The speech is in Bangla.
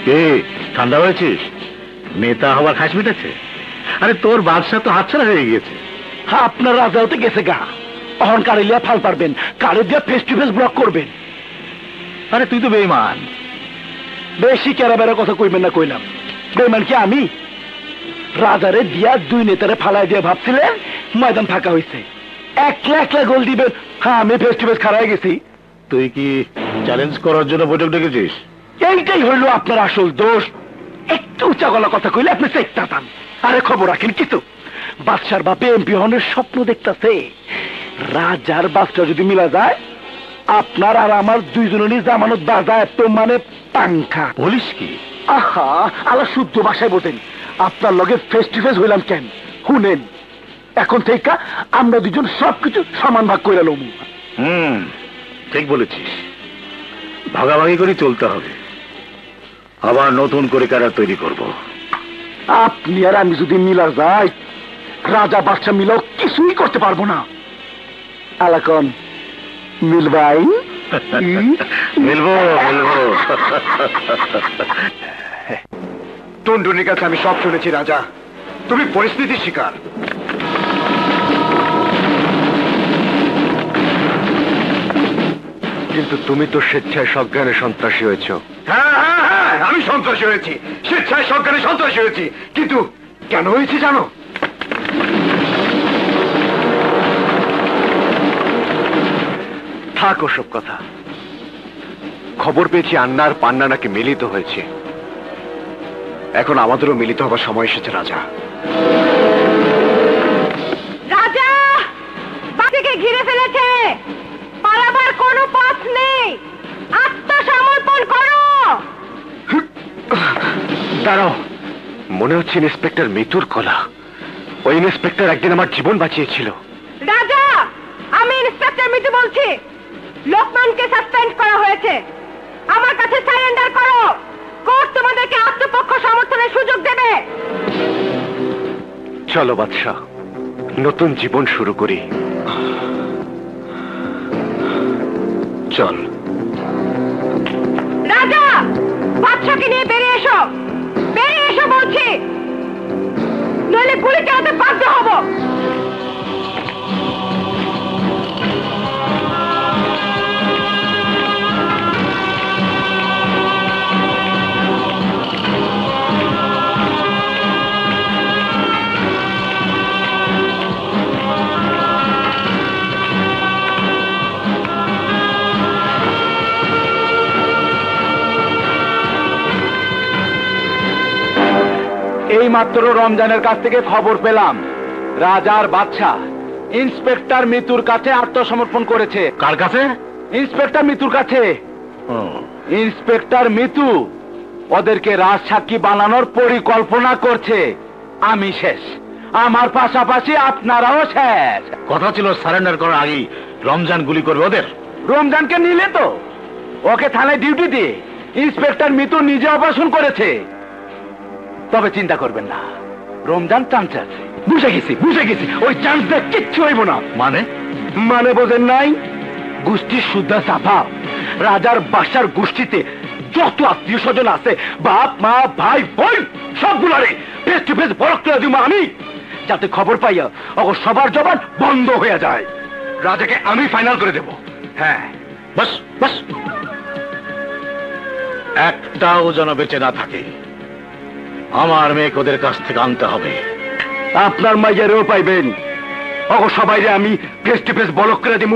কে ঠান্ডা হয়েছিস? নেতা হওয়ার খাস মিটেছে? আরে তোর বাদশা তো হাতছাড়া হয়ে গিয়েছে। হ্যাঁ, আপনার রাজাও তো গেছে গা। অহন কারিলিয়া ফাল পারবেন, কারে দিয়া ফেস টু ফেস ব্লক করবেন। আরে তুই তো বেঈমান। বেশি কেরা বেড়া কথা কইবেন না কইলাম। বেঈমান কি আমি? রাজারে দিয়া দুই নেতারে ফালাই দিয়ে ভাবছিলেন ময়দান ফাঁকা হয়েছে, একলা একলা গোল দিবেন। হ্যাঁ, আমি ফেস টু ফেস খারাই গেছি। তুই কি চ্যালেঞ্জ করার জন্য বৈঠক ডেকেছিস? এইটাই হইল আপনার আসল দোষ। একটু উঁচা গলা কথা কইলে আপনি চেকতাম। আরে খবর রাখেন কিছু, বাদশার বাপে এমপি হনের স্বপ্ন দেখতেছে। রাজার বাচ্চা যদি মিলা যায়, আপনার আর আমার দুইজনেরই জামানত বাজায় তো মানে পাংখা। বলিস কি? আহা, আলা শুদ্ধ ভাষায় বলতেন। আপনার লগে ফেস টু ফেস হইলাম কেন শুনেন, এখন থেকে আমরা দুজন সবকিছু সমান ভাগ করে লম। ঠিক বলেছিস, ভাগাভাগি করে চলতে হবে। আবার নতুন করে ক্যাডার তৈরি করব। আপনি আর আমি যদি মিলা যাই, রাজা বাচ্চা মিলাও কিছুই করতে পারবো না। আলাকন মিলবাই? মিলবো মিলবো। টুনটুনির কাছে আমি সব শুনেছি রাজা, তুমি পরিস্থিতির শিকার। কিন্তু তুমি তো স্বেচ্ছায় সজ্ঞানে সন্ত্রাসী হয়েছ। হ্যাঁ হ্যাঁ হ্যাঁ, আমি সন্ত্রাসী হয়েছি, স্বেচ্ছায় সজ্ঞানে সন্ত্রাসী হয়েছি। কিন্তু কেন হয়েছি জানো? থাক ওসব কথা। খবর পেয়েছি আন্না আর পান্না নাকি মিলিত হয়েছে। এখন আমাদেরও মিলিত হবার সময় এসেছে রাজা। রাজা বাড়িকে ঘিরে ফেলেছে, পালাবার কোনো পথ নেই, আত্মসমর্পণ করো। দাঁড়াও, মনে হচ্ছে ইন্সপেক্টর মিতুর কলা। ওই ইন্সপেক্টর একদিন আমার জীবন বাঁচিয়েছিল। রাজা, আমি ইন্সপেক্টর মিতু বলছি। লোকমানকে সাসপেন্ড করা হয়েছে, আমার কাছে সারেন্ডার করো। কোর্ট তোমাদেরকে আত্মপক্ষ সমর্থনের সুযোগ দেবে। চলো বাদশাহ, নতুন জীবন শুরু করি। চল। রাজা, বাদশাকে নিয়ে বেরিয়ে এসো, বেরিয়ে এসো বলছি, নইলে গুলি চালাতে বাধ্য হব। এই মাত্র রমজানের কাছ থেকে খবর পেলাম রাজার বাদশা ইন্সপেক্টর মিতুর কাছে আত্মসমর্পণ করেছে। কার কাছে? ইন্সপেক্টর মিতুর কাছে। ইন্সপেক্টর মিতু ওদেরকে রাজসাক্ষী বানানোর পরিকল্পনা করছে। আমি শেষ, আমার পাশাপাশি আপনারাও শেষ। কথা ছিল সারেন্ডার করার আগেই রমজান গুলি করবে ওদের। রমজানকে নিলে তো, ওকে থানায় ডিউটি দিয়ে ইন্সপেক্টর মিতু নিজে অপারেশন করেছে। তবে চিন্তা করবেন না, রমজান চান্স আছে। বুঝে গেছি, ওই চান্স দিয়ে কিচ্ছু হইব না। মানে বোঝেন নাই? গোষ্ঠীর শুদ্ধা সাফা। রাজার বাসার গোষ্ঠীতে যত আত্মীয় স্বজন আছে, বাপ মা ভাই বোন, সবগুলারে ফেস টু ফেস বরক করে দিব আমি, যাতে খবর পাইয়া অগর সবার জবান বন্ধ হয়ে যায়। রাজাকে আমি ফাইনাল করে দেব। হ্যাঁ, বাস বাস, একটাও যেন বেঁচে না থাকে। আমার মেয়েকে ওদের কাছ থেকে আনতে হবে। আপনার মাইয়ারেও পাইবেন। অগর সবাইরে আমি ফেস টু ফেস বলক করে দিব।